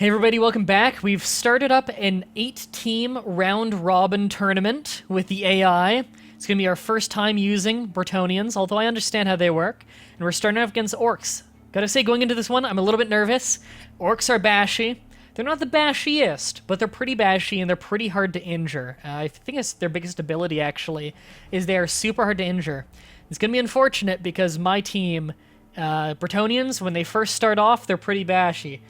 Hey everybody, welcome back. We've started up an 8-team round-robin tournament with the AI. It's going to be our first time using Bretonnians, although I understand how they work. And we're starting off against Orcs. Gotta say, going into this one, I'm a little bit nervous. Orcs are bashy. They're not the bashiest, but they're pretty bashy and they're pretty hard to injure. I think it's their biggest ability, actually, is they are super hard to injure. It's going to be unfortunate because my team, Bretonnians, when they first start off, they're pretty bashy.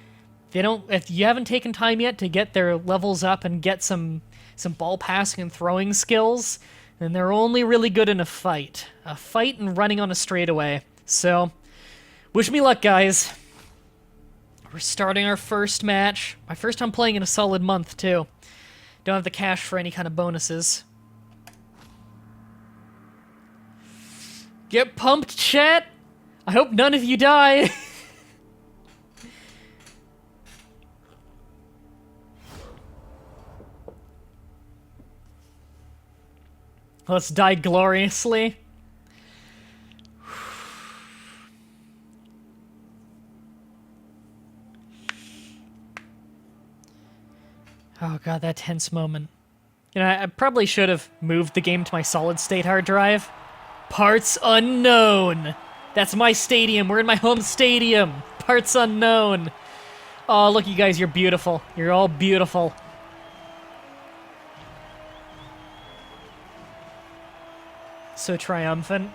If you haven't taken time yet to get their levels up and get some ball passing and throwing skills, then they're only really good in a fight. A fight and running on a straightaway. So, wish me luck, guys. We're starting our first match. My first time playing in a solid month, too. Don't have the cash for any kind of bonuses. Get pumped, chat! I hope none of you die! Let's die gloriously. Oh god, that tense moment. You know, I probably should have moved the game to my solid-state hard drive. Parts unknown! That's my stadium. We're in my home stadium. Parts unknown. Oh, look, you guys, you're beautiful. You're all beautiful. So triumphant.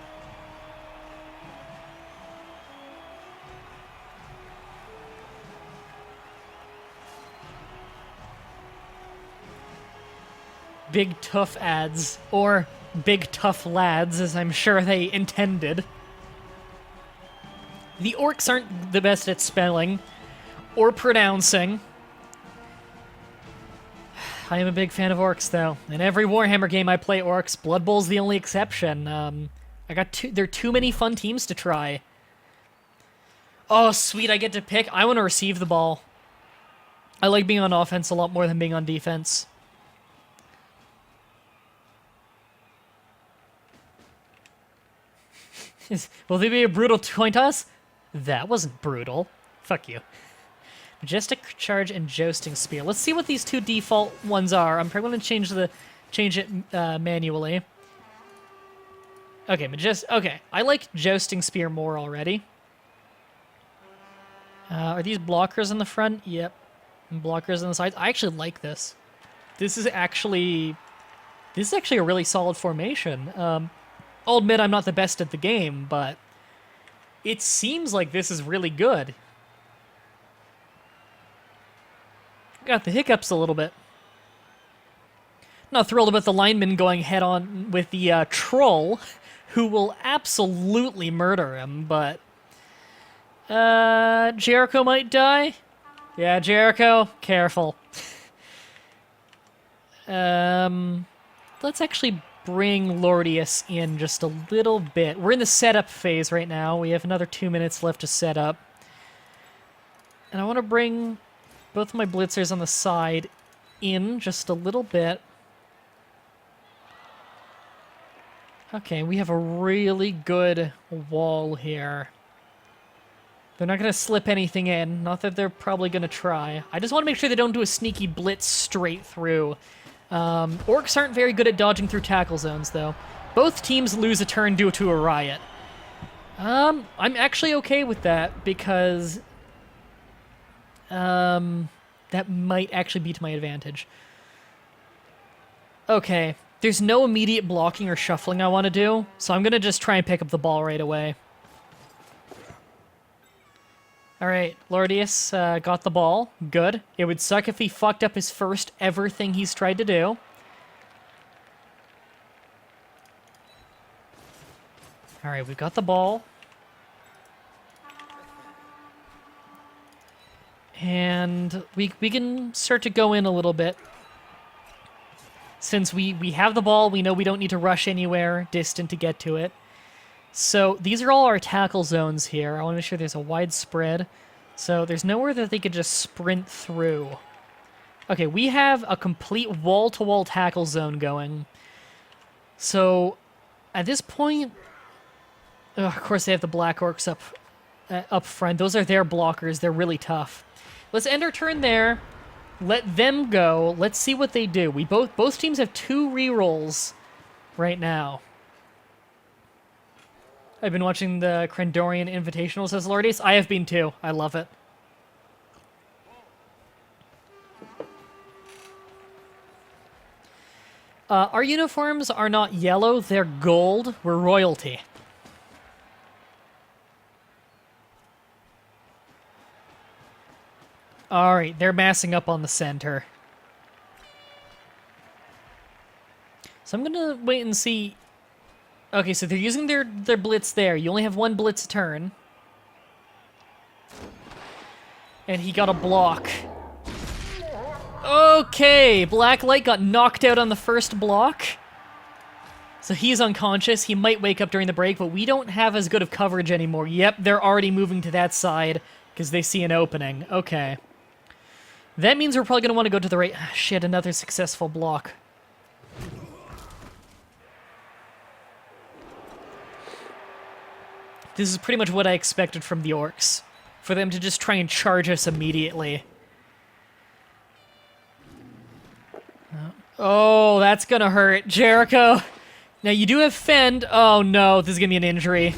Big tough ads, or big tough lads, as I'm sure they intended. The orcs aren't the best at spelling or pronouncing. I am a big fan of orcs, though. In every Warhammer game I play orcs. Blood Bowl's the only exception. There are too many fun teams to try. Oh, sweet, I get to pick. I want to receive the ball. I like being on offense a lot more than being on defense. Will they be a brutal coin toss? That wasn't brutal. Fuck you. Majestic Charge and Jousting Spear. Let's see what these two default ones are. I'm probably going to change it manually. Okay, okay, I like Jousting Spear more already. Are these blockers on the front? Yep. And blockers on the sides. I actually like this. This is actually a really solid formation. I'll admit I'm not the best at the game, but it seems like this is really good. Got the hiccups a little bit. Not thrilled about the lineman going head-on with the troll, who will absolutely murder him, but... Jericho might die? Yeah, Jericho, careful. Let's actually bring Lordius in just a little bit. We're in the setup phase right now. We have another 2 minutes left to set up. And I want to bring both of my blitzers on the side in just a little bit. Okay, we have a really good wall here. They're not going to slip anything in. Not that they're probably going to try. I just want to make sure they don't do a sneaky blitz straight through. Orcs aren't very good at dodging through tackle zones, though. Both teams lose a turn due to a riot. I'm actually okay with that, because that might actually be to my advantage. Okay, there's no immediate blocking or shuffling I want to do, so I'm going to just try and pick up the ball right away. Alright, Lordius got the ball. Good. It would suck if he fucked up his first ever thing he's tried to do. Alright, we've got the ball. And we can start to go in a little bit. Since we have the ball, we know we don't need to rush anywhere distant to get to it. So these are all our tackle zones here. I want to make sure there's a wide spread. So there's nowhere that they could just sprint through. Okay, we have a complete wall-to-wall tackle zone going. So at this point... of course they have the Black Orcs up front. Those are their blockers. They're really tough. Let's end our turn there. Let them go. Let's see what they do. Both teams have 2 rerolls right now. I've been watching the Krendorian Invitational, says Lordies. I have been too. I love it. Our uniforms are not yellow, they're gold. We're royalty. Alright, they're massing up on the center. So I'm gonna wait and see. Okay, so they're using their blitz there. You only have 1 blitz a turn. And he got a block. Okay, Black Light got knocked out on the first block. So he's unconscious. He might wake up during the break, but we don't have as good of coverage anymore. Yep, they're already moving to that side because they see an opening. Okay. That means we're probably going to want to go to the right... Shit, another successful block. This is pretty much what I expected from the Orcs. For them to just try and charge us immediately. Oh, that's gonna hurt. Jericho! Now, you do have Fend. Oh, no, this is gonna be an injury.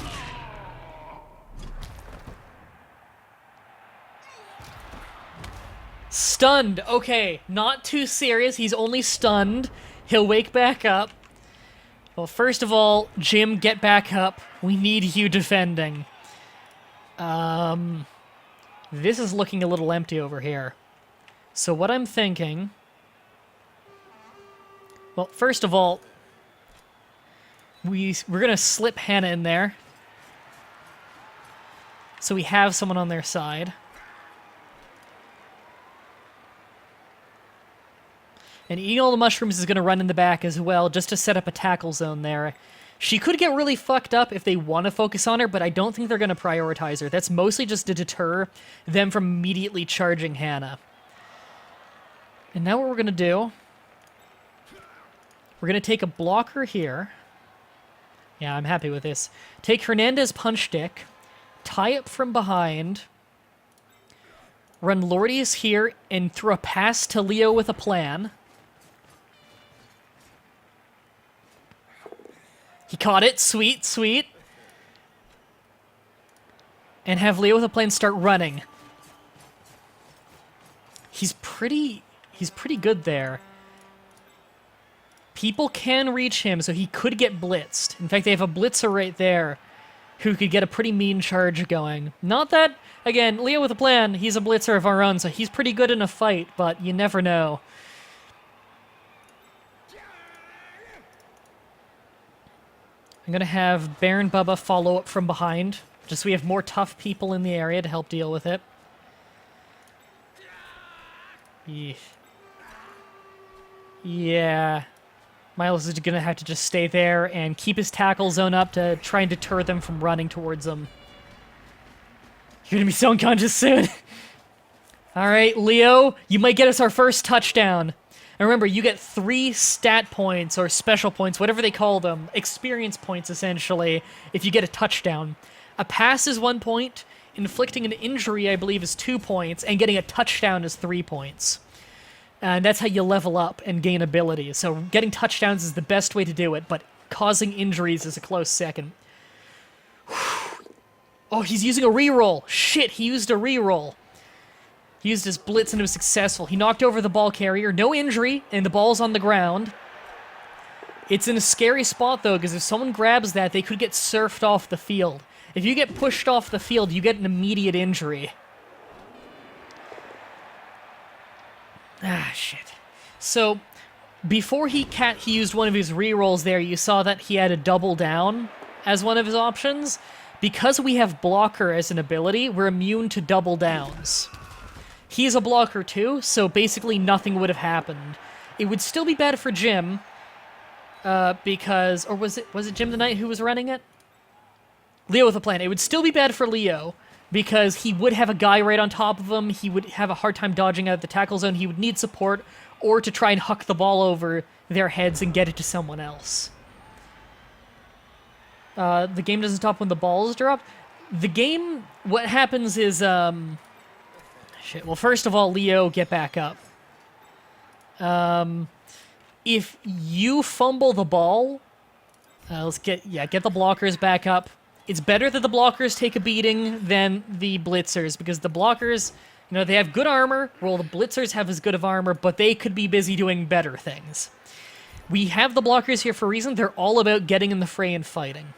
Stunned. Okay, not too serious. He's only stunned. He'll wake back up. Well, first of all, Jim, get back up. We need you defending. This is looking a little empty over here. So what I'm thinking... Well, first of all, we're gonna slip Hannah in there. So we have someone on their side. And eating all the mushrooms is gonna run in the back as well, just to set up a tackle zone there. She could get really fucked up if they want to focus on her, but I don't think they're gonna prioritize her. That's mostly just to deter them from immediately charging Hannah. And now what we're gonna do... We're going to take a blocker here. Yeah, I'm happy with this. Take Hernandez Punch Stick. Tie up from behind. Run Lordius here and throw a pass to Leo with a plan. He caught it. Sweet, sweet. And have Leo with a plan start running. He's pretty good there. People can reach him, so he could get blitzed. In fact, they have a blitzer right there who could get a pretty mean charge going. Not that, again, Leo with a plan, he's a blitzer of our own, so he's pretty good in a fight, but you never know. I'm going to have Baron Bubba follow up from behind, just so we have more tough people in the area to help deal with it. Yeah. Miles is going to have to just stay there and keep his tackle zone up to try and deter them from running towards him. You're going to be so unconscious soon. All right, Leo, you might get us our first touchdown. And remember, you get 3 stat points or special points, whatever they call them, experience points, essentially, if you get a touchdown. A pass is 1 point, inflicting an injury, I believe, is 2 points, and getting a touchdown is 3 points. And that's how you level up and gain abilities. So getting touchdowns is the best way to do it, but causing injuries is a close second. Oh, he's using a reroll. Shit, he used a reroll. He used his blitz and it was successful. He knocked over the ball carrier. No injury, and the ball's on the ground. It's in a scary spot, though, because if someone grabs that, they could get surfed off the field. If you get pushed off the field, you get an immediate injury. Ah, shit. So, before he used one of his rerolls there, you saw that he had a double down as one of his options. Because we have blocker as an ability, we're immune to double downs. He's a blocker too, so basically nothing would have happened. It would still be bad for Jim, because... Or was it Jim the Knight who was running it? Leo with a plan. It would still be bad for Leo, because he would have a guy right on top of him, he would have a hard time dodging out of the tackle zone, he would need support, or to try and huck the ball over their heads and get it to someone else. The game doesn't stop when the ball is dropped. The game, what happens is, Shit. Well, first of all, Leo, get back up. If you fumble the ball, let's get the blockers back up. It's better that the blockers take a beating than the blitzers, because the blockers, you know, they have good armor, while the blitzers have as good of armor, but they could be busy doing better things. We have the blockers here for a reason. They're all about getting in the fray and fighting.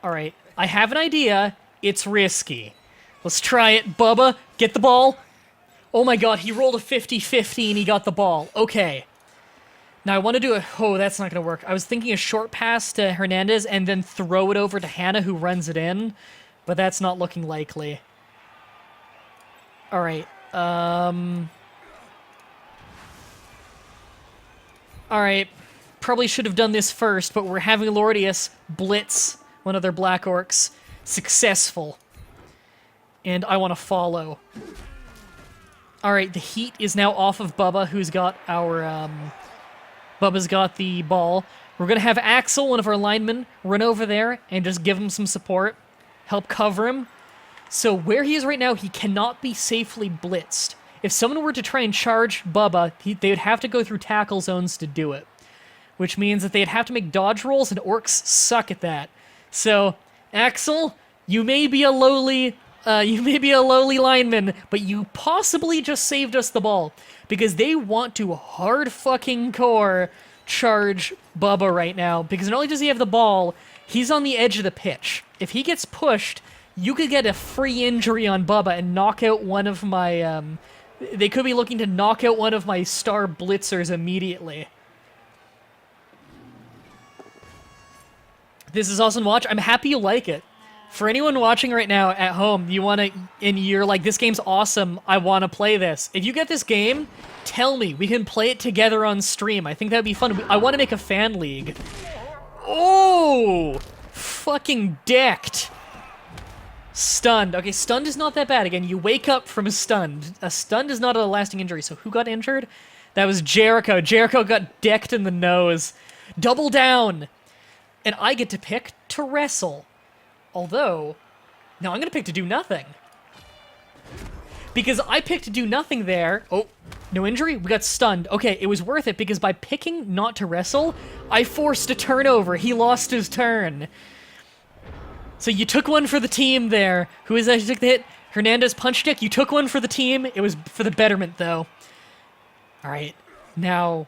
Alright, I have an idea. It's risky. Let's try it. Bubba, get the ball. Oh my god, he rolled a 50-50 and he got the ball. Okay. Now I want to do a... Oh, that's not going to work. I was thinking a short pass to Hernandez and then throw it over to Hannah, who runs it in. But that's not looking likely. Alright. Alright. Probably should have done this first, but we're having Lordius blitz one of their Black Orcs. Successful. And I want to follow. Alright, the heat is now off of Bubba, who's got our... Bubba's got the ball. We're going to have Axel, one of our linemen, run over there and just give him some support. Help cover him. So where he is right now, he cannot be safely blitzed. If someone were to try and charge Bubba, they would have to go through tackle zones to do it. Which means that they'd have to make dodge rolls, and orcs suck at that. So, Axel, you may be a lowly lineman, but you possibly just saved us the ball. Because they want to hard fucking core charge Bubba right now. Because not only does he have the ball, he's on the edge of the pitch. If he gets pushed, you could get a free injury on Bubba and knock out one of my... they could be looking to knock out one of my star blitzers immediately. This is awesome to watch. I'm happy you like it. For anyone watching right now at home, you're like, this game's awesome, I want to play this. If you get this game, tell me. We can play it together on stream. I think that'd be fun. I want to make a fan league. Oh! Fucking decked. Stunned. Okay, stunned is not that bad. Again, you wake up from a stunned. A stunned is not a lasting injury, so who got injured? That was Jericho. Jericho got decked in the nose. Double down! And I get to pick to wrestle. Although, no, I'm going to pick to do nothing. Because I picked to do nothing there. Oh, no injury? We got stunned. Okay, it was worth it because by picking not to wrestle, I forced a turnover. He lost his turn. So you took one for the team there. Who is that who took the hit? Hernandez punch kick. You took one for the team. It was for the betterment, though. All right. Now,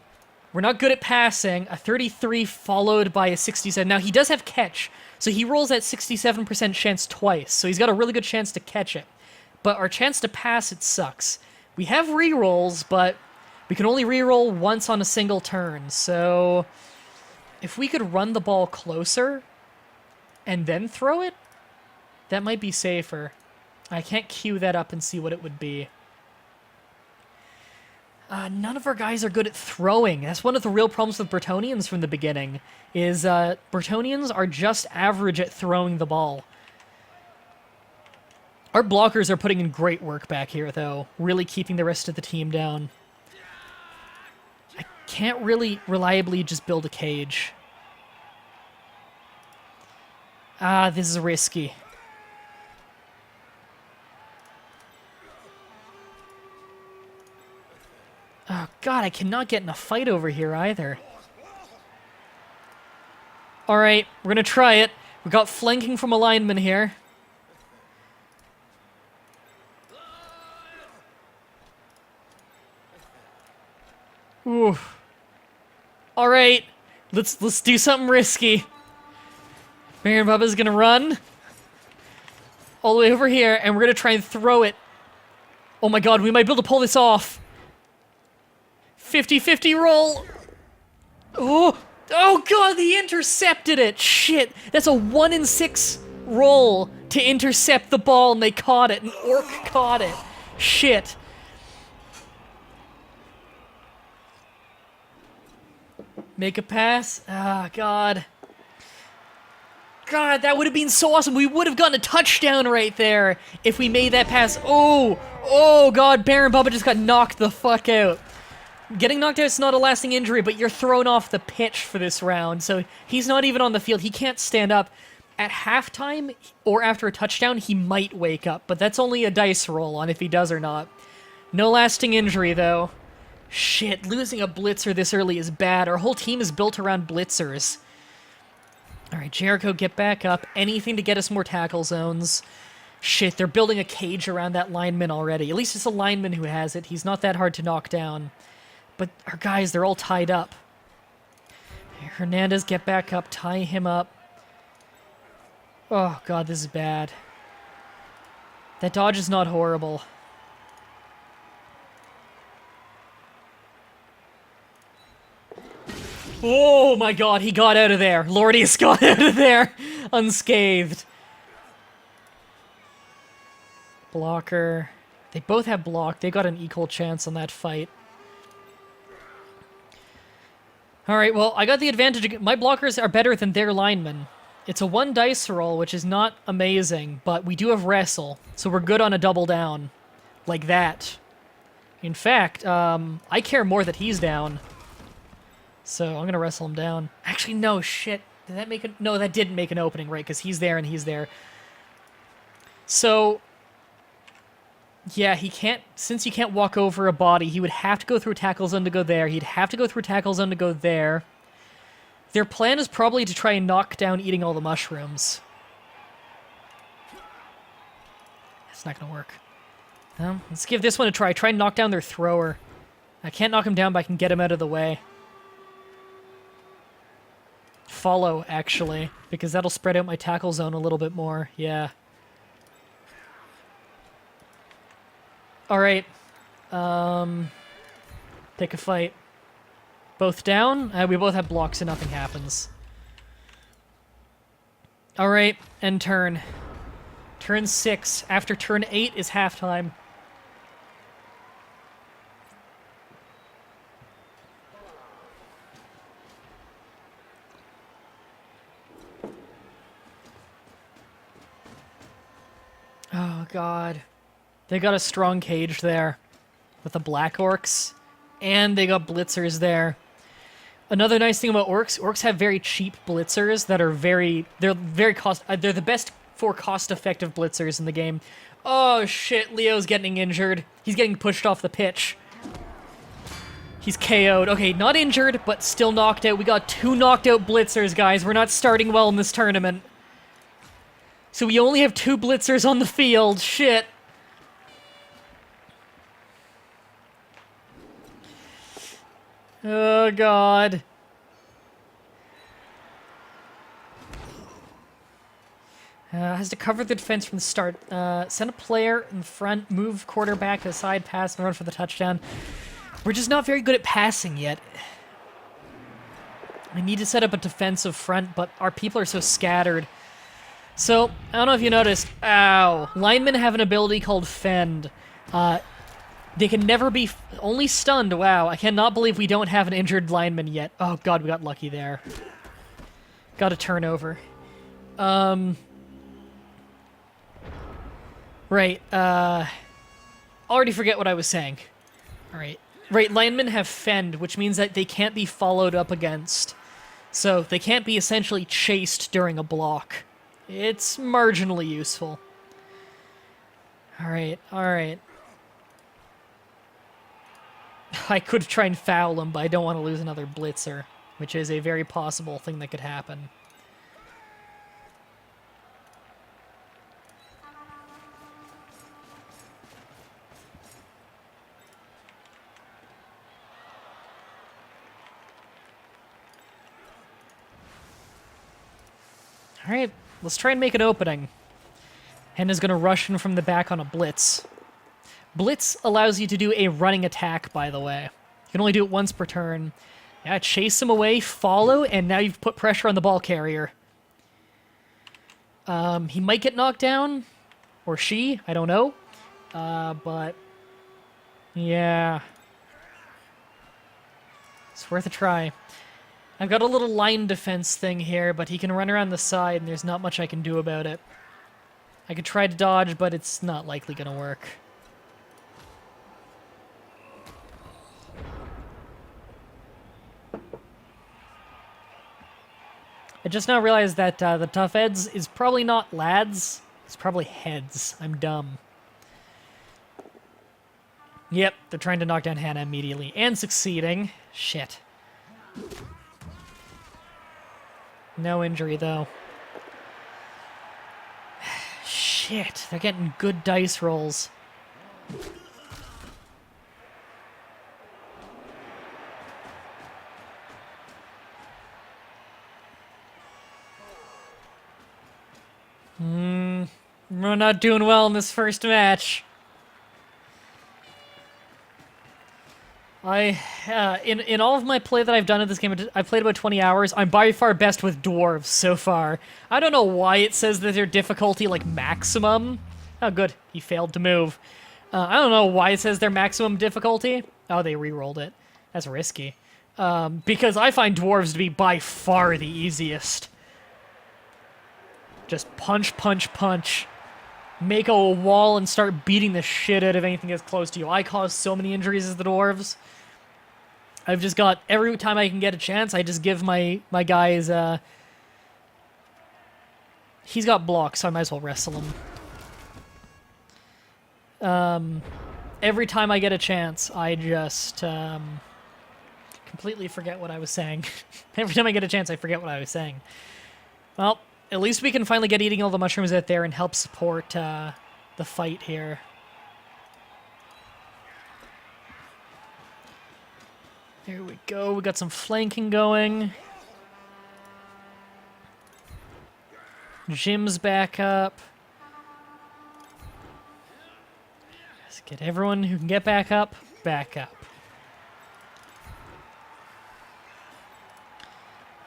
we're not good at passing. A 33 followed by a 67. Now, he does have catch. So he rolls that 67% chance twice, so he's got a really good chance to catch it. But our chance to pass, it sucks. We have rerolls, but we can only reroll once on a single turn, so if we could run the ball closer and then throw it, that might be safer. I can't queue that up and see what it would be. None of our guys are good at throwing. That's one of the real problems with Bretonnians from the beginning, is Bretonnians are just average at throwing the ball. Our blockers are putting in great work back here, though, really keeping the rest of the team down. I can't really reliably just build a cage. This is risky. Oh, God, I cannot get in a fight over here either. Alright, we're gonna try it. We got flanking from a lineman here. Ooh. Alright, let's do something risky. Baron Bubba's gonna run all the way over here, and we're gonna try and throw it. Oh my god, we might be able to pull this off. 50-50 roll. Oh god, he intercepted it. Shit, that's a 1 in 6 roll to intercept the ball, and they caught it. An orc caught it. Shit. Make a pass. Ah, god. God, that would have been so awesome. We would have gotten a touchdown right there if we made that pass. Oh god, Baron Bubba just got knocked the fuck out. Getting knocked out is not a lasting injury, but you're thrown off the pitch for this round, so he's not even on the field. He can't stand up. at halftime or after a touchdown, he might wake up, but that's only a dice roll on if he does or not. No lasting injury, though. Shit, losing a blitzer this early is bad. Our whole team is built around blitzers. All right, Jericho, get back up. Anything to get us more tackle zones. Shit, they're building a cage around that lineman already. At least it's a lineman who has it. He's not that hard to knock down. But our guys, they're all tied up. Hernandez, get back up. Tie him up. Oh, God, this is bad. That dodge is not horrible. Oh, my God, he got out of there. Lordius got out of there unscathed. Blocker. They both have block. They got an equal chance on that fight. Alright, well, I got the advantage. My blockers are better than their linemen. It's a 1 dice roll, which is not amazing, but we do have wrestle, so we're good on a double down. Like that. In fact, I care more that he's down. So I'm gonna wrestle him down. Actually, no, shit. Did that make no, that didn't make an opening, right? Because he's there and he's there. So, yeah, he can't, since he can't walk over a body, he would have to go through a tackle zone to go there. He'd have to go through a tackle zone to go there. Their plan is probably to try and knock down eating all the mushrooms. That's not gonna work. Let's give this one a try. Try and knock down their thrower. I can't knock him down, but I can get him out of the way. Follow, actually, because that'll spread out my tackle zone a little bit more. Yeah. Alright. Pick a fight. Both down? We both have blocks and nothing happens. Alright, end turn. Turn 6. After turn 8 is halftime. Oh, God. They got a strong cage there with the black orcs, and they got blitzers there. Another nice thing about orcs have very cheap blitzers that are they're the best for cost-effective blitzers in the game. Oh, shit, Leo's getting injured. He's getting pushed off the pitch. He's KO'd. Okay, not injured, but still knocked out. We got 2 knocked out blitzers, guys. We're not starting well in this tournament. So we only have 2 blitzers on the field. Shit. Oh, God. Has to cover the defense from the start. Send a player in front, move quarterback to the side, pass, and run for the touchdown. We're just not very good at passing yet. I need to set up a defensive front, but our people are so scattered. So, I don't know if you noticed. Ow. Linemen have an ability called Fend. They can never be only stunned. Wow, I cannot believe we don't have an injured lineman yet. Oh, God, we got lucky there. Got a turnover. Right, already forget what I was saying. Alright. Right, linemen have Fend, which means that they can't be followed up against. So, they can't be essentially chased during a block. It's marginally useful. Alright, alright. I could try and foul him, but I don't want to lose another blitzer, which is a very possible thing that could happen. Alright, let's try and make an opening. Henna's gonna rush in from the back on a blitz. Blitz allows you to do a running attack, by the way. You can only do it once per turn. Yeah, chase him away, follow, and now you've put pressure on the ball carrier. He might get knocked down, or she, I don't know. But, yeah. It's worth a try. I've got a little line defense thing here, but he can run around the side, and there's not much I can do about it. I could try to dodge, but it's not likely gonna work. I just now realized that the tough heads is probably not lads. It's probably heads. I'm dumb. Yep, they're trying to knock down Hannah immediately. And succeeding. Shit. No injury, though. Shit, they're getting good dice rolls. We're not doing well in this first match. In all of my play that I've done at this game, I've played about 20 hours. I'm by far best with dwarves so far. I don't know why it says that their difficulty, like, maximum. Oh, good. He failed to move. I don't know why it says their maximum difficulty. Oh, they re-rolled it. That's risky. Because I find dwarves to be by far the easiest. Just punch, punch, punch. Make a wall and start beating the shit out of anything that's close to you. I cause so many injuries as the dwarves. I've just got, every time I can get a chance, I just give my guys, he's got blocks, so I might as well wrestle him. Every time I get a chance, I just, completely forget what I was saying. Every time I get a chance, I forget what I was saying. Well, at least we can finally get eating all the mushrooms out there and help support the fight here. There we go. We got some flanking going. Jim's back up. Let's get everyone who can get back up, back up.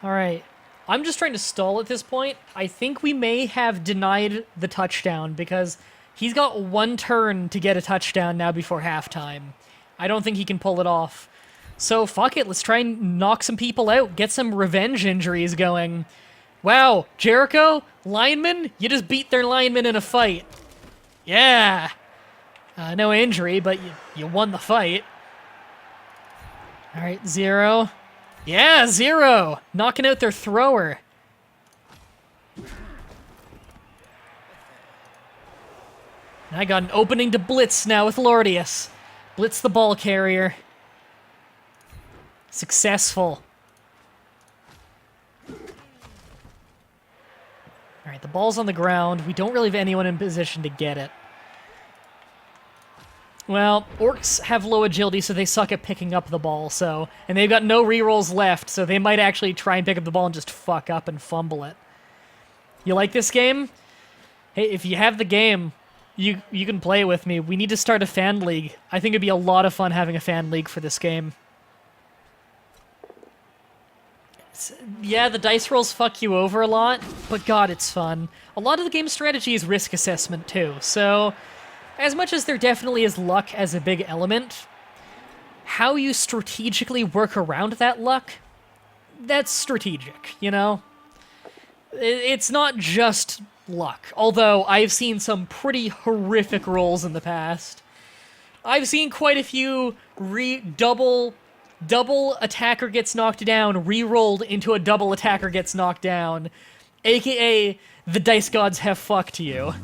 All right. I'm just trying to stall at this point. I think we may have denied the touchdown because he's got one turn to get a touchdown now before halftime. I don't think he can pull it off. So fuck it, let's try and knock some people out, get some revenge injuries going. Wow, Jericho, lineman, you just beat their lineman in a fight. Yeah. No injury, but you won the fight. All right, 0. Yeah, 0! Knocking out their thrower. I got an opening to blitz now with Lordius. Blitz the ball carrier. Successful. Alright, the ball's on the ground. We don't really have anyone in position to get it. Well, orcs have low agility, so they suck at picking up the ball, so... And they've got no rerolls left, so they might actually try and pick up the ball and just fuck up and fumble it. You like this game? Hey, if you have the game, you can play it with me. We need to start a fan league. I think it'd be a lot of fun having a fan league for this game. Yeah, the dice rolls fuck you over a lot, but god, it's fun. A lot of the game's strategy is risk assessment, too, so... As much as there definitely is luck as a big element, how you strategically work around that luck, that's strategic, you know? It's not just luck, although I've seen some pretty horrific rolls in the past. I've seen quite a few double attacker gets knocked down, re-rolled into a double attacker gets knocked down, aka the dice gods have fucked you.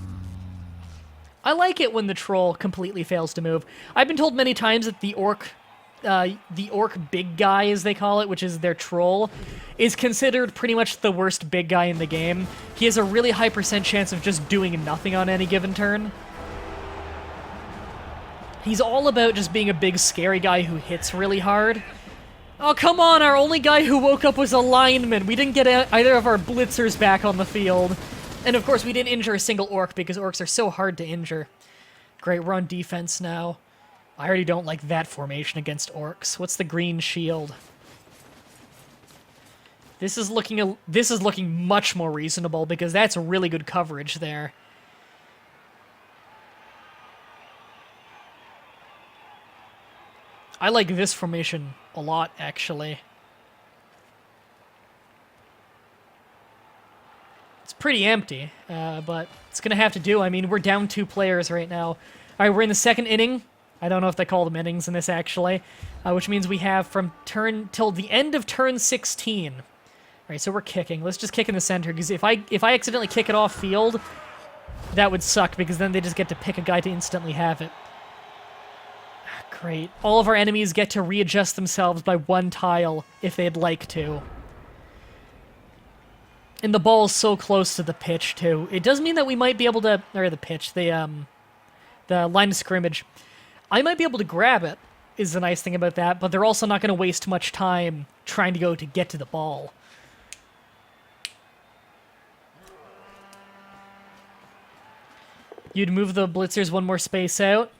I like it when the troll completely fails to move. I've been told many times that the orc big guy, as they call it, which is their troll, is considered pretty much the worst big guy in the game. He has a really high % chance of just doing nothing on any given turn. He's all about just being a big, scary guy who hits really hard. Oh, come on, our only guy who woke up was a lineman. We didn't get either of our blitzers back on the field. And of course, we didn't injure a single orc because orcs are so hard to injure. Great, we're on defense now. I already don't like that formation against orcs. What's the green shield? This is looking much more reasonable because that's really good coverage there. I like this formation a lot, actually. It's pretty empty, but it's going to have to do. I mean, we're down 2 players right now. All right, we're in the second inning. I don't know if they call them innings in this, actually, which means we have from turn till the end of turn 16. Alright, so we're kicking. Let's just kick in the center, because if I accidentally kick it off field, that would suck, because then they just get to pick a guy to instantly have it. Great. All of our enemies get to readjust themselves by one tile if they'd like to. And the ball's so close to the pitch, too. It does mean that we might be able to... Or the pitch, the line of scrimmage. I might be able to grab it, is the nice thing about that, but they're also not going to waste much time trying to get to the ball. You'd move the blitzers one more space out.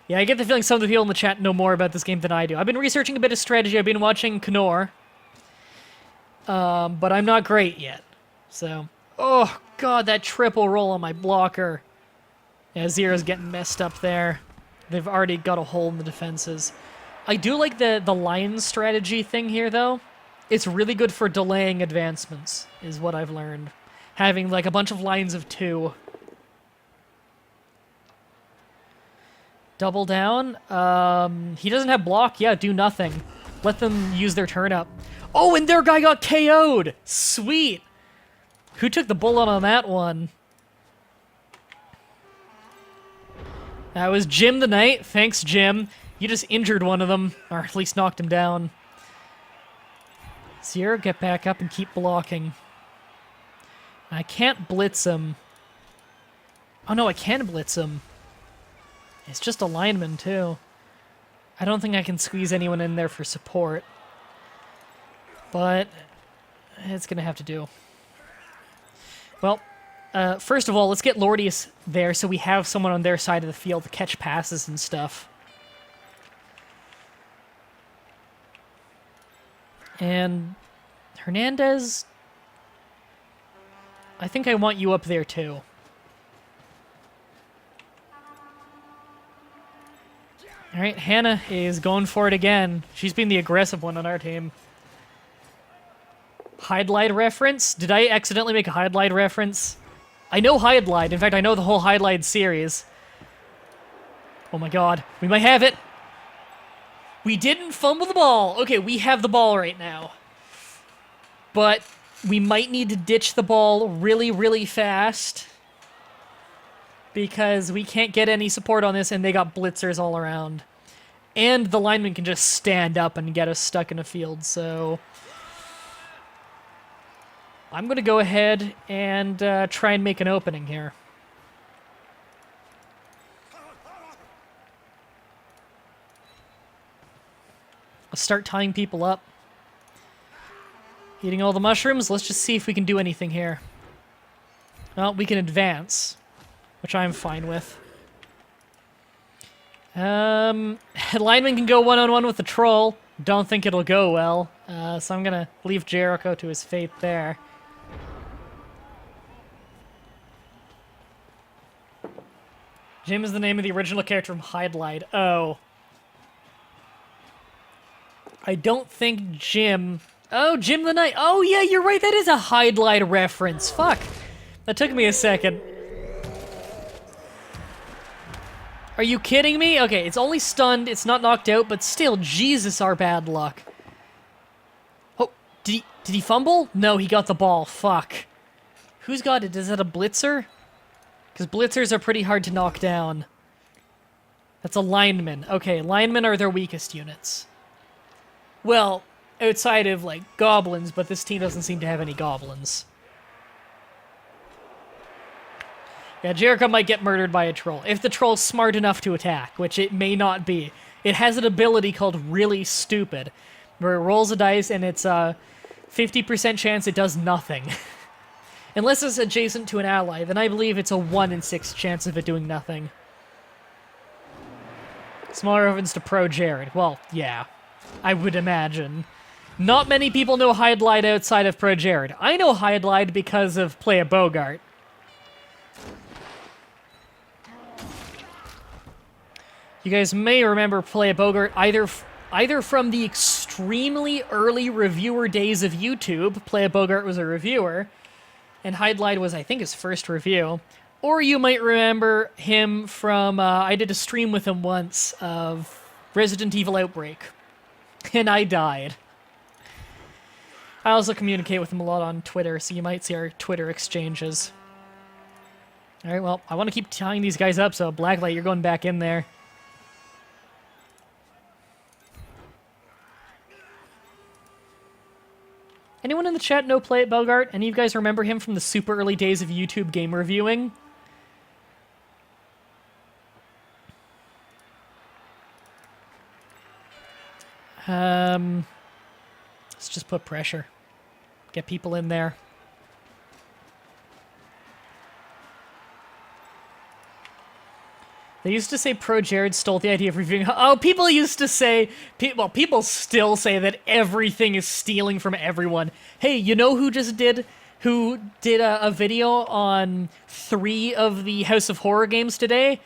Yeah, I get the feeling some of the people in the chat know more about this game than I do. I've been researching a bit of strategy. I've been watching Knorr. But I'm not great yet. So, oh god, that triple roll on my blocker. Yeah, Zero's getting messed up there. They've already got a hole in the defenses. I do like the line strategy thing here, though. It's really good for delaying advancements, is what I've learned. Having, like, a bunch of lines of 2. Double down. He doesn't have block. Yeah, do nothing. Let them use their turn up. Oh, and their guy got KO'd! Sweet! Who took the bullet on that one? That was Jim the Knight. Thanks, Jim. You just injured one of them, or at least knocked him down. Zero, get back up and keep blocking. I can't blitz him. Oh no, I can blitz him. It's just a lineman, too. I don't think I can squeeze anyone in there for support. But it's going to have to do. Well, first of all, let's get Lordius there so we have someone on their side of the field to catch passes and stuff. And Hernandez, I think I want you up there too. All right, Hannah is going for it again. She's been the aggressive one on our team. Hide-Lied reference? Did I accidentally make a Hide-Lied reference? I know Hide-Lied. In fact, I know the whole Hide-Lied series. Oh my god. We might have it. We didn't fumble the ball. Okay, we have the ball right now. But we might need to ditch the ball really, really fast. Because we can't get any support on this, and they got blitzers all around. And the lineman can just stand up and get us stuck in a field, so... I'm going to go ahead and try and make an opening here. I'll start tying people up. Eating all the mushrooms. Let's just see if we can do anything here. Well, we can advance, which I'm fine with. Lineman can go one-on-one with the troll. Don't think it'll go well. So I'm going to leave Jericho to his fate there. Jim is the name of the original character from Hide-Lied. Oh. I don't think Jim... Oh, Jim the Knight. Oh, yeah, you're right. That is a Hide-Lied reference. Fuck. That took me a second. Are you kidding me? Okay, it's only stunned. It's not knocked out, but still, Jesus, our bad luck. Oh, did he fumble? No, he got the ball. Fuck. Who's got it? Is that a blitzer? Because blitzers are pretty hard to knock down. That's a lineman. Okay, linemen are their weakest units. Well, outside of, like, goblins, but this team doesn't seem to have any goblins. Yeah, Jericho might get murdered by a troll. If the troll's smart enough to attack, which it may not be. It has an ability called Really Stupid, where it rolls a dice and it's a 50% chance it does nothing. Unless it's adjacent to an ally, then I believe it's a 1 in 6 chance of it doing nothing. Smaller reference to Pro Jared. Well, yeah. I would imagine. Not many people know Hide-Lied outside of Pro Jared. I know Hide-Lied because of Play a Bogart. You guys may remember Play a Bogart either from the extremely early reviewer days of YouTube. Play a Bogart was a reviewer. And Hide-Lied was, I think, his first review. Or you might remember him from, I did a stream with him once of Resident Evil Outbreak. And I died. I also communicate with him a lot on Twitter, so you might see our Twitter exchanges. Alright, well, I want to keep tying these guys up, so Blacklight, you're going back in there. Anyone in the chat know Play It Belgart? Any of you guys remember him from the super early days of YouTube game reviewing? Let's just put pressure. Get people in there. They used to say Pro Jared stole the idea of reviewing... Oh, people used to say... Well, people still say that everything is stealing from everyone. Hey, you know who just did... Who did a video on 3 of the House of Horror games today?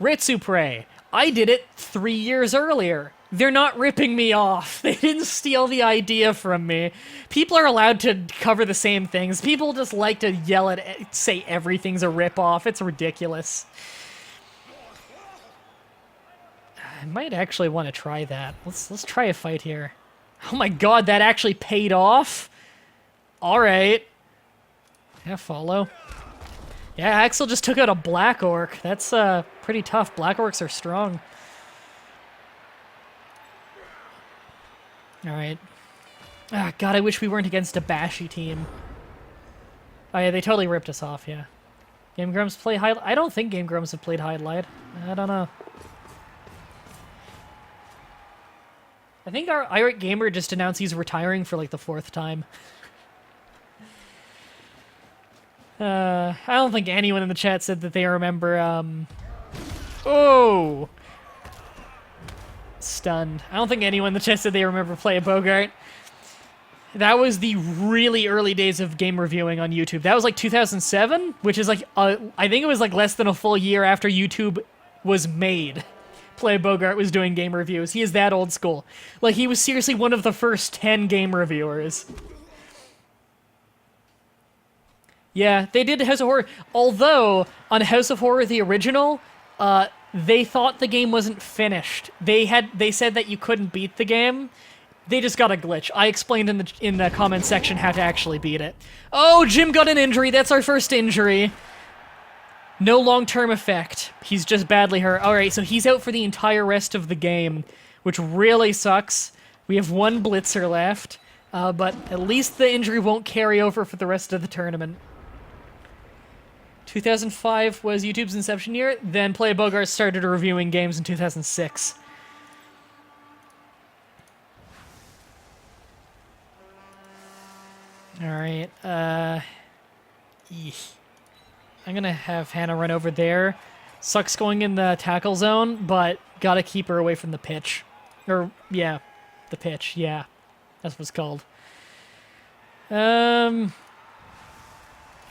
Ritsupre. I did it 3 years earlier. They're not ripping me off. They didn't steal the idea from me. People are allowed to cover the same things. People just like to yell at... say everything's a rip-off. It's ridiculous. I might actually want to try that. Let's try a fight here. Oh my god, that actually paid off? Alright. Yeah, follow. Yeah, Axel just took out a Black Orc. That's pretty tough. Black Orcs are strong. Alright. Ah, god, I wish we weren't against a Bashy team. Oh yeah, they totally ripped us off, yeah. Game Grumps play Highlight? I don't think Game Grumps have played Highlight. I don't know. I think our Irate Gamer just announced he's retiring for like the 4th time. I don't think anyone in the chat said that they remember, Oh! Stunned. I don't think anyone in the chat said they remember Play a Bogart. That was the really early days of game reviewing on YouTube. That was like 2007, which is like, I think it was like less than a full year after YouTube was made. Play Bogart was doing game reviews. He is that old school. Like, he was seriously one of the first 10 game reviewers. Yeah, they did House of Horror. Although, on House of Horror, the original, they thought the game wasn't finished. They said that you couldn't beat the game. They just got a glitch. I explained in the comment section how to actually beat it. Oh, Jim got an injury. That's our first injury. No long-term effect. He's just badly hurt. Alright, so he's out for the entire rest of the game, which really sucks. We have 1 Blitzer left, but at least the injury won't carry over for the rest of the tournament. 2005 was YouTube's inception year, then Play Bogart started reviewing games in 2006. Alright, eesh. I'm gonna have Hannah run over there. Sucks going in the tackle zone, but gotta keep her away from the pitch. Or, yeah, the pitch, yeah. That's what it's called.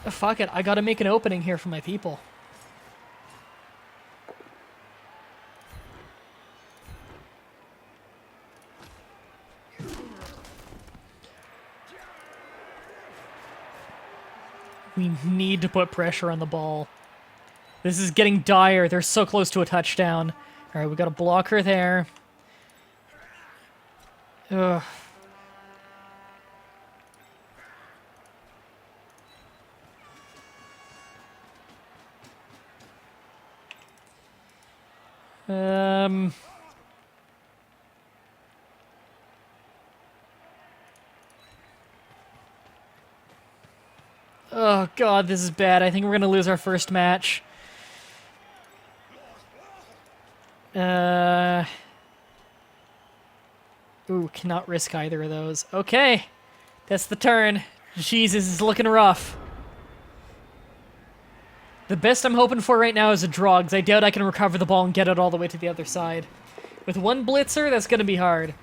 Fuck it, I gotta make an opening here for my people. We need to put pressure on the ball. This is getting dire. They're so close to a touchdown. All right, we got to block her there. Ugh. Oh god, this is bad. I think we're gonna lose our first match. Ooh, cannot risk either of those. Okay, that's the turn. Jesus, it's looking rough. The best I'm hoping for right now is a draw, because I doubt I can recover the ball and get it all the way to the other side. With 1 Blitzer, that's gonna be hard.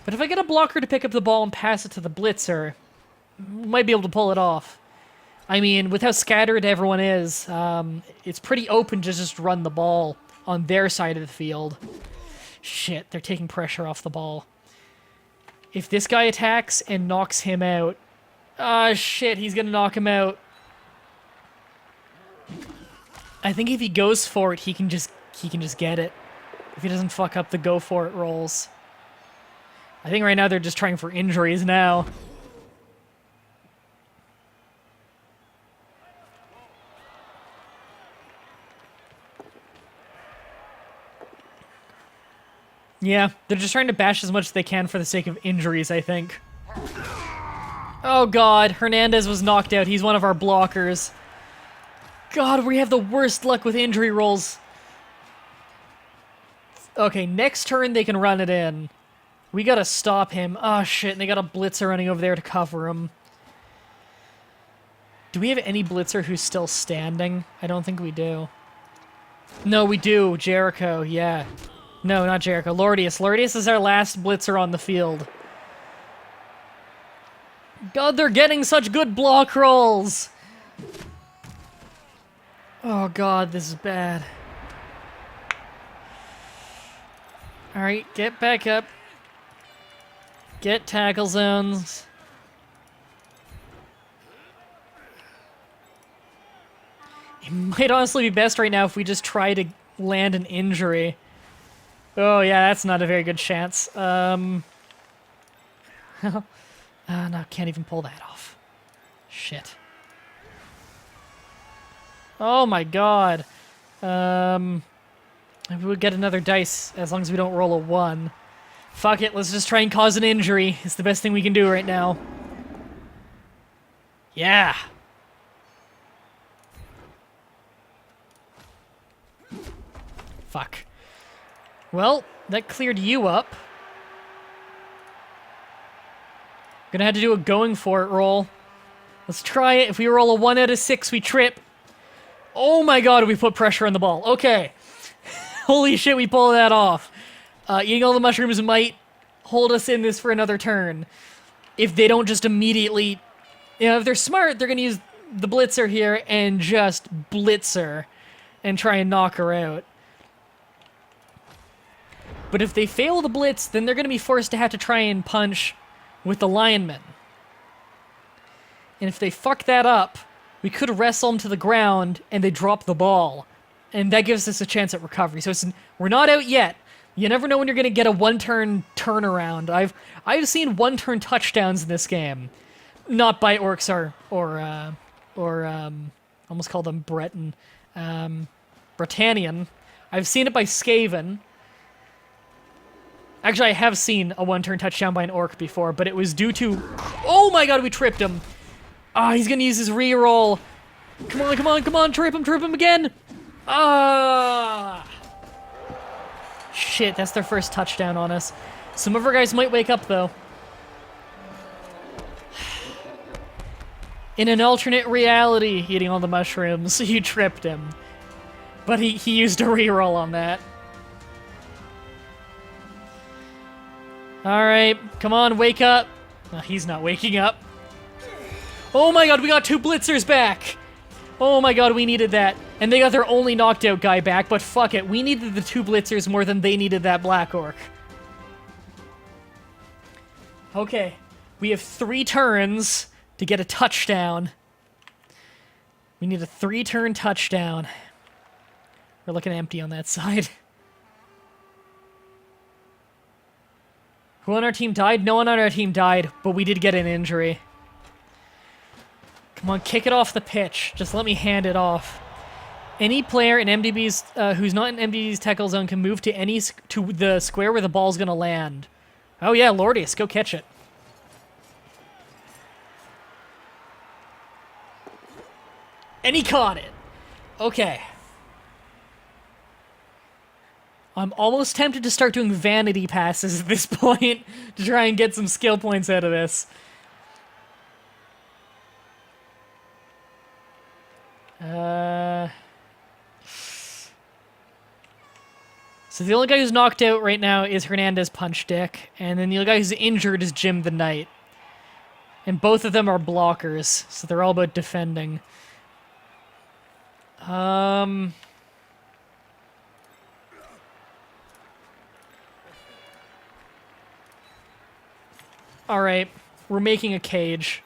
But if I get a blocker to pick up the ball and pass it to the Blitzer, might be able to pull it off. I mean, with how scattered everyone is, it's pretty open to just run the ball on their side of the field. Shit, they're taking pressure off the ball. If this guy attacks and knocks him out... Ah, shit, he's gonna knock him out. I think if he goes for it, he can just get it. If he doesn't fuck up the go for it rolls. I think right now they're just trying for injuries now. Yeah, they're just trying to bash as much as they can for the sake of injuries, I think. Oh god, Hernandez was knocked out. He's one of our blockers. God, we have the worst luck with injury rolls. Okay, next turn they can run it in. We gotta stop him. Oh shit, and they got a blitzer running over there to cover him. Do we have any blitzer who's still standing? I don't think we do. No, we do. Jericho, yeah. No, not Jericho. Lordius. Lordius is our last blitzer on the field. God, they're getting such good block rolls! Oh god, this is bad. Alright, get back up. Get tackle zones. It might honestly be best right now if we just try to land an injury. Oh yeah, that's not a very good chance. No, can't even pull that off. Shit. Oh my god. Maybe we'll get another dice as long as we don't roll a 1. Fuck it, let's just try and cause an injury. It's the best thing we can do right now. Yeah. Fuck. Well, that cleared you up. Gonna have to do a going for it roll. Let's try it. If we roll a 1 out of 6, we trip. Oh my god, we put pressure on the ball. Okay. Holy shit, we pull that off. Eating all the mushrooms might hold us in this for another turn. If they don't just immediately... You know, if they're smart, they're gonna use the blitzer here and just blitzer and try and knock her out. But if they fail the blitz, then they're gonna be forced to have to try and punch with the linemen. And if they fuck that up, we could wrestle them to the ground and they drop the ball. And that gives us a chance at recovery. So we're not out yet. You never know when you're going to get a one-turn turnaround. I've seen one-turn touchdowns in this game. Not by orcs or almost called them Breton. Britannian. I've seen it by Skaven. Actually, I have seen a one-turn touchdown by an orc before, but it was due to... Oh my god, we tripped him! Ah, he's gonna use his reroll. Come on, come on, come on, trip him again! Ah! Shit, that's their first touchdown on us. Some of our guys might wake up, though. In an alternate reality, eating all the mushrooms, you tripped him. But he used a reroll on that. Alright, come on, wake up. No, he's not waking up. Oh my god, we got 2 blitzers back! Oh my god, we needed that. And they got their only knocked out guy back, but fuck it, we needed the 2 blitzers more than they needed that black orc. Okay, we have 3 turns to get a touchdown. We need a 3-turn touchdown. We're looking empty on that side. Who on our team died? No one on our team died, but we did get an injury. Come on, kick it off the pitch. Just let me hand it off. Any player in MDB's who's not in MDB's tackle zone can move to the square where the ball's gonna land. Oh yeah, Lordius, go catch it. And he caught it. Okay. I'm almost tempted to start doing vanity passes at this point to try and get some skill points out of this. So the only guy who's knocked out right now is Hernandez Punch Dick, and then the only guy who's injured is Jim the Knight. And both of them are blockers, so they're all about defending. Alright, we're making a cage.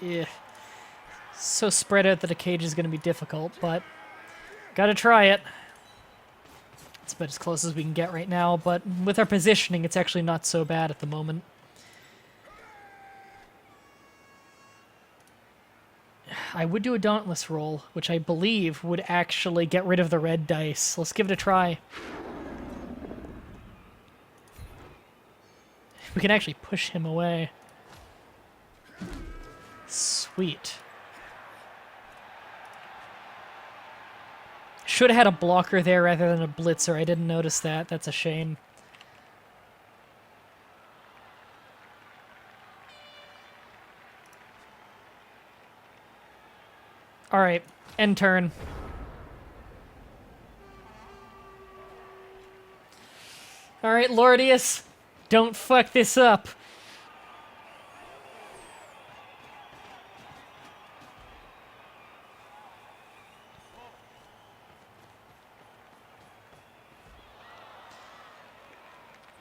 Yeah. So spread out that a cage is going to be difficult, but gotta try it. It's about as close as we can get right now, but with our positioning, it's actually not so bad at the moment. I would do a Dauntless roll, which I believe would actually get rid of the red dice. Let's give it a try. We can actually push him away. Sweet. Should have had a blocker there rather than a blitzer. I didn't notice that. That's a shame. All right, end turn. All right, Lordius, don't fuck this up.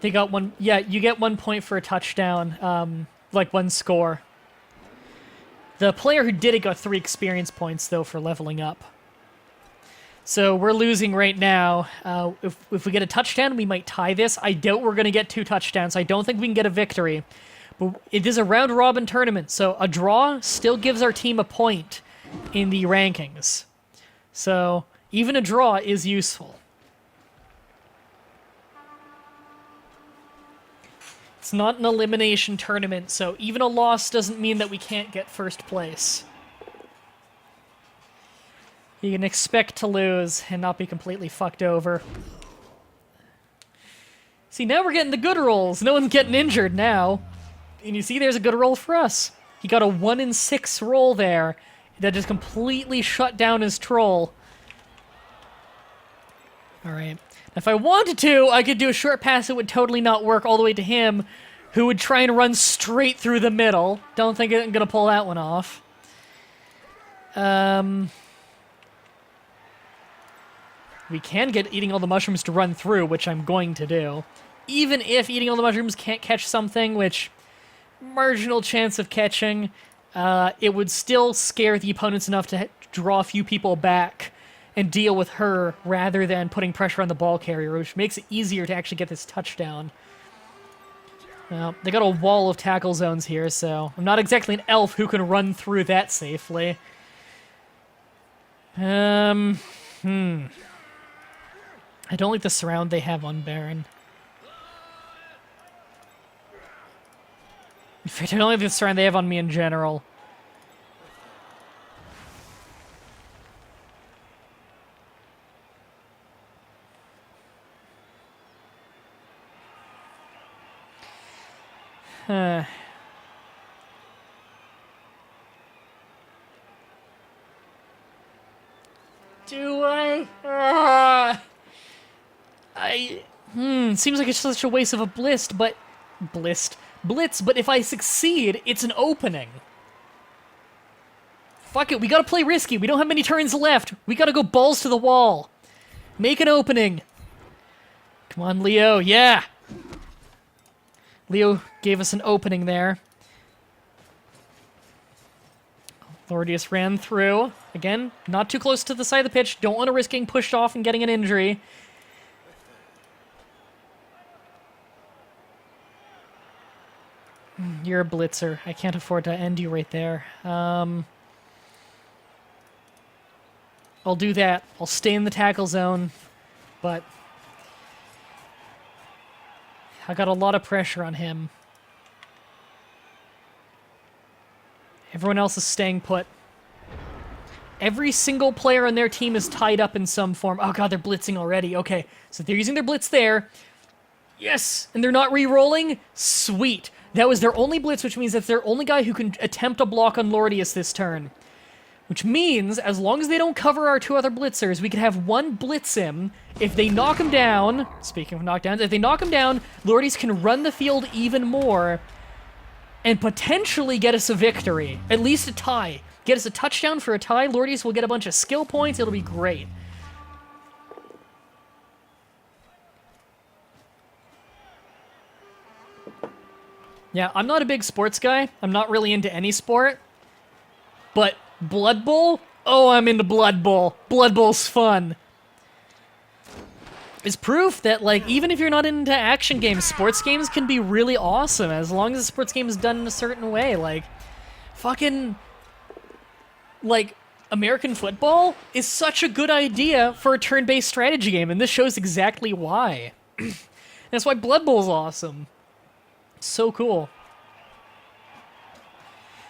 They got one. Yeah, you get 1 point for a touchdown, like one score. The player who did it got 3 experience points, though, for leveling up. So we're losing right now. If we get a touchdown, we might tie this. I doubt we're going to get 2 touchdowns. I don't think we can get a victory. But it is a round-robin tournament, so a draw still gives our team a point in the rankings. So even a draw is useful. It's not an elimination tournament, so even a loss doesn't mean that we can't get first place. You can expect to lose and not be completely fucked over. See, now we're getting the good rolls. No one's getting injured now. And you see there's a good roll for us. He got a 1 in 6 roll there that just completely shut down his troll. Alright. If I wanted to, I could do a short pass that would totally not work all the way to him, who would try and run straight through the middle. Don't think I'm going to pull that one off. We can get eating all the mushrooms to run through, which I'm going to do. Even if eating all the mushrooms can't catch something, which marginal chance of catching, it would still scare the opponents enough to draw a few people back and deal with her rather than putting pressure on the ball carrier, which makes it easier to actually get this touchdown. Well, they got a wall of tackle zones here, so I'm not exactly an elf who can run through that safely. I don't like the surround they have on Baron. In fact, I don't like the surround they have on me in general. Do I? Seems like it's such a waste of a blitz, but if I succeed, it's an opening. Fuck it, we gotta play risky. We don't have many turns left. We gotta go balls to the wall. Make an opening. Come on, Leo, yeah! Leo gave us an opening there. Lordius ran through. Again, not too close to the side of the pitch. Don't want to risk getting pushed off and getting an injury. You're a blitzer. I can't afford to end you right there. I'll do that. I'll stay in the tackle zone, but I got a lot of pressure on him. Everyone else is staying put. Every single player on their team is tied up in some form. Oh god, they're blitzing already. Okay, so they're using their blitz there. Yes! And they're not re-rolling? Sweet. That was their only blitz, which means that's their only guy who can attempt a block on Lordius this turn. Which means, as long as they don't cover our 2 other blitzers, we can have one blitz him. If they knock him down, speaking of knockdowns, if they knock him down, Lordius can run the field even more and potentially get us a victory. At least a tie. Get us a touchdown for a tie. Lordius will get a bunch of skill points. It'll be great. Yeah, I'm not a big sports guy. I'm not really into any sport. But Blood Bowl? Oh, I'm into Blood Bowl. Blood Bowl's fun. It's proof that, like, even if you're not into action games, sports games can be really awesome as long as the sports game is done in a certain way. Like, fucking... like, American football is such a good idea for a turn-based strategy game, and this shows exactly why. That's why Blood Bowl's awesome. So cool.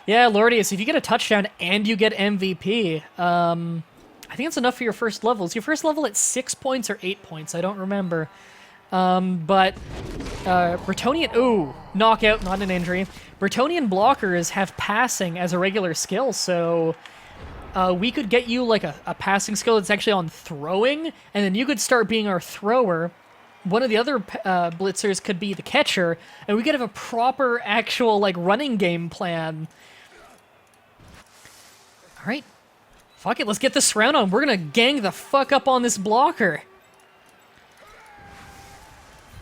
Yeah, Lordius, if you get a touchdown and you get MVP, I think it's enough for your first level. Is your first level at 6 points or 8 points? I don't remember. But Bretonnian... Ooh, knockout, not an injury. Bretonnian blockers have passing as a regular skill, so we could get you like a passing skill that's actually on throwing, and then you could start being our thrower. One of the other blitzers could be the catcher, and we could have a proper, actual, like, running game plan. All right. Fuck it, let's get this round on. We're gonna gang the fuck up on this blocker.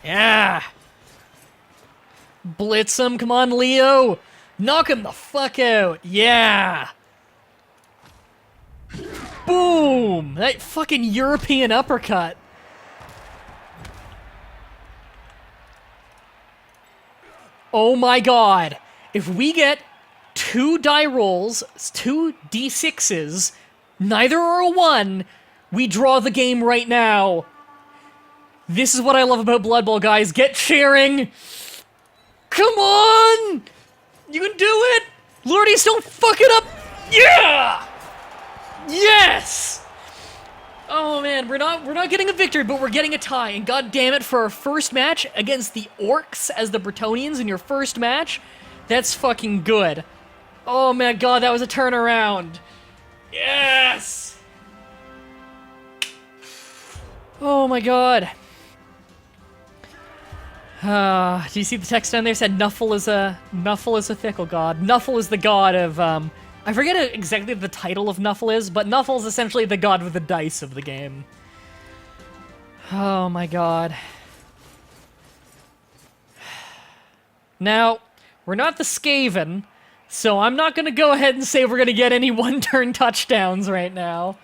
Yeah. Blitz him, come on, Leo. Knock him the fuck out. Yeah. Boom. That fucking European uppercut. Oh my god. If we get 2 die rolls, 2 d6s, neither are a 1, we draw the game right now. This is what I love about Blood Bowl, guys. Get cheering! Come on! You can do it! Lordies, don't fuck it up! Yeah! Yes! Oh man, we're not getting a victory, but we're getting a tie. And god damn it, for our first match against the Orcs as the Bretonnians in your first match, that's fucking good. Oh my god, that was a turnaround. Yes! Oh my god. Do you see the text down there? It said Nuffle is a fickle god. Nuffle is the god of, I forget exactly what the title of Nuffle is, but Nuffle is essentially the god of the dice of the game. Oh my god. Now, we're not the Skaven, so I'm not gonna go ahead and say we're gonna get any one-turn touchdowns right now.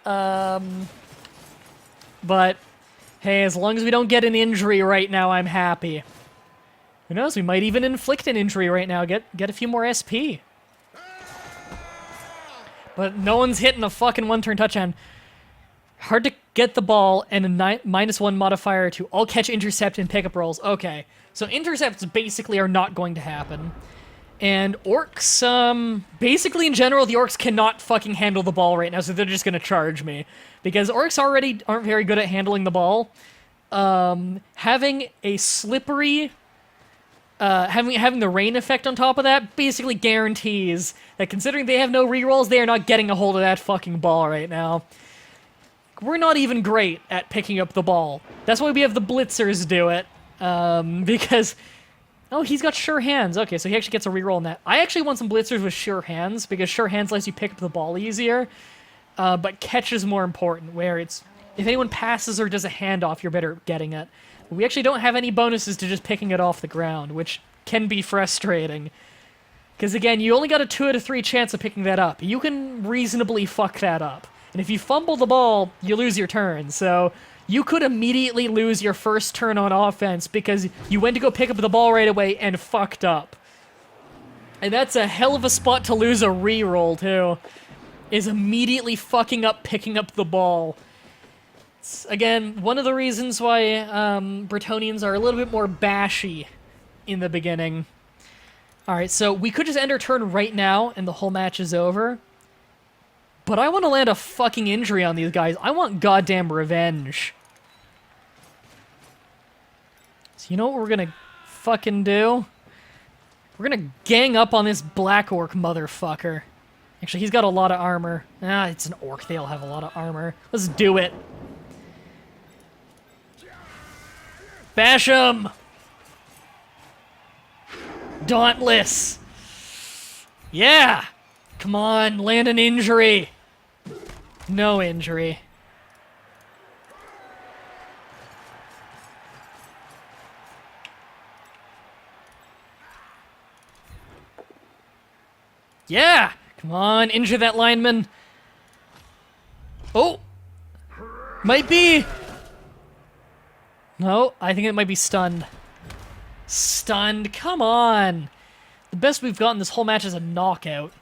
But, hey, as long as we don't get an injury right now, I'm happy. Who knows, we might even inflict an injury right now, get a few more SP. But no one's hitting a fucking one-turn touchdown. Hard to get the ball and a -1 modifier to all catch, intercept, and pick up rolls. Okay, so intercepts basically are not going to happen. And orcs, basically in general, the orcs cannot fucking handle the ball right now, so they're just gonna charge me. Because orcs already aren't very good at handling the ball. Having a slippery, having the rain effect on top of that basically guarantees that considering they have no rerolls, they are not getting a hold of that fucking ball right now. We're not even great at picking up the ball. That's why we have the blitzers do it, because... Oh, he's got sure hands. Okay, so he actually gets a reroll on that. I actually want some blitzers with sure hands, because sure hands lets you pick up the ball easier, but catch is more important, where it's... If anyone passes or does a handoff, you're better at getting it. We actually don't have any bonuses to just picking it off the ground, which can be frustrating. Because again, you only got a 2 out of 3 chance of picking that up. You can reasonably fuck that up. And if you fumble the ball, you lose your turn, so... You could immediately lose your first turn on offense because you went to go pick up the ball right away and fucked up. And that's a hell of a spot to lose a reroll, too. Is immediately fucking up picking up the ball. It's, again, one of the reasons why Bretonnians are a little bit more bashy in the beginning. Alright, so we could just end our turn right now and the whole match is over. But I want to land a fucking injury on these guys. I want goddamn revenge. So you know what we're gonna fucking do? We're gonna gang up on this black orc motherfucker. Actually, he's got a lot of armor. Ah, it's an orc. They'll have a lot of armor. Let's do it. Bash him! Dauntless! Yeah! Come on, land an injury! No injury. Yeah! Come on, injure that lineman. Oh! Might be! No, I think it might be stunned. Stunned, come on! The best we've gotten this whole match is a knockout.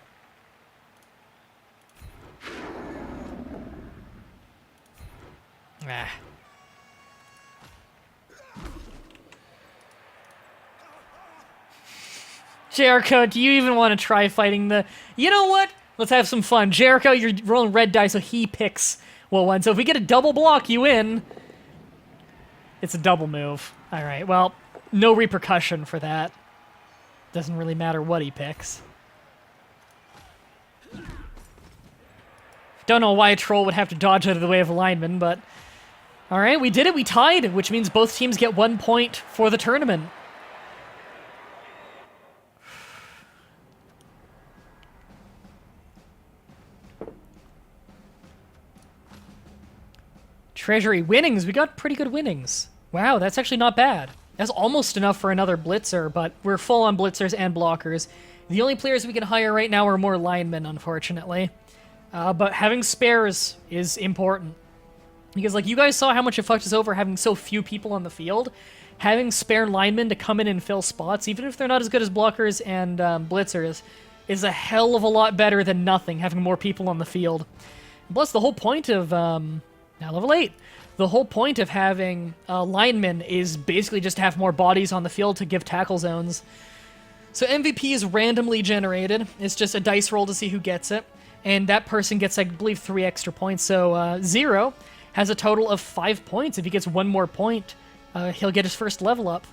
Ah. Jericho, do you even want to try fighting the... You know what? Let's have some fun. Jericho, you're rolling red dice, so he picks what one. So if we get a double block, you win. It's a double move. All right, well, no repercussion for that. Doesn't really matter what he picks. Don't know why a troll would have to dodge out of the way of a lineman, but... All right, we did it. We tied, which means both teams get 1 point for the tournament. Treasury winnings. We got pretty good winnings. Wow, that's actually not bad. That's almost enough for another blitzer, but we're full on blitzers and blockers. The only players we can hire right now are more linemen, unfortunately. But having spares is important. Because, like, you guys saw how much it fucked us over having so few people on the field. Having spare linemen to come in and fill spots, even if they're not as good as blockers and blitzers, is a hell of a lot better than nothing, having more people on the field. Plus, the whole point of... now level 8. The whole point of having linemen is basically just to have more bodies on the field to give tackle zones. So MVP is randomly generated. It's just a dice roll to see who gets it. And that person gets, I believe, 3 extra points. So 0 has a total of 5 points. If he gets 1 more point, he'll get his first level up.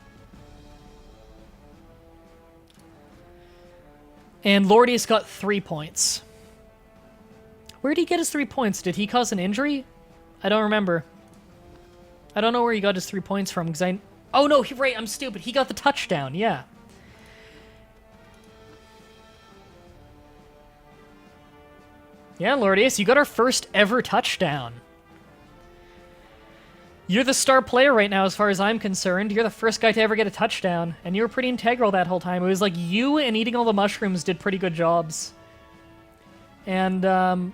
And Lordy's got 3 points. Where did he get his 3 points? Did he cause an injury? I don't remember. I don't know where he got his 3 points from, because I... Oh, no, right, I'm stupid. He got the touchdown, yeah. Yeah, Lordius, you got our first ever touchdown. You're the star player right now, as far as I'm concerned. You're the first guy to ever get a touchdown, and you were pretty integral that whole time. It was like you and eating all the mushrooms did pretty good jobs. And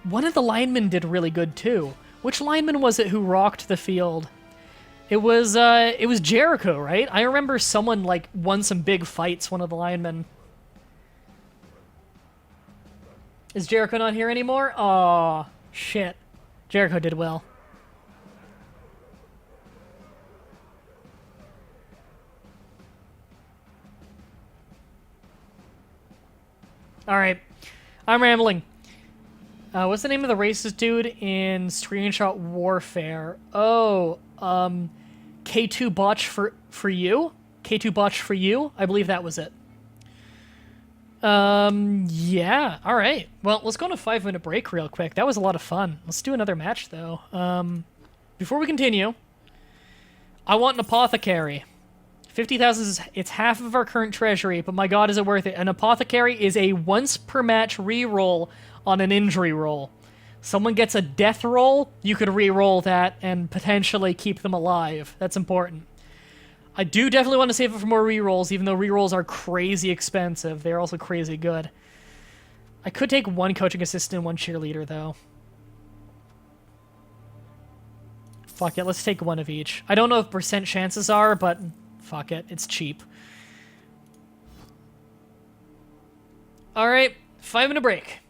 one of the linemen did really good, too. Which lineman was it who rocked the field? It was Jericho, right? I remember someone, like, won some big fights, one of the linemen. Is Jericho not here anymore? Aw, shit. Jericho did well. Alright, I'm rambling. What's the name of the racist dude in Screenshot Warfare? Oh, K2 Botch for you? K2 Botch for you? I believe that was it. Yeah, alright. Well, let's go on a 5-minute break real quick. That was a lot of fun. Let's do another match, though. Before we continue, I want an apothecary. 50,000 it's half of our current treasury, but my god, is it worth it. An apothecary is a once-per-match reroll on an injury roll. Someone gets a death roll, you could re-roll that and potentially keep them alive. That's important. I do definitely want to save it for more re-rolls, even though re-rolls are crazy expensive. They're also crazy good. I could take 1 coaching assistant and 1 cheerleader, though. Fuck it, let's take 1 of each. I don't know what percent chances are, but fuck it, it's cheap. Alright, 5-minute break.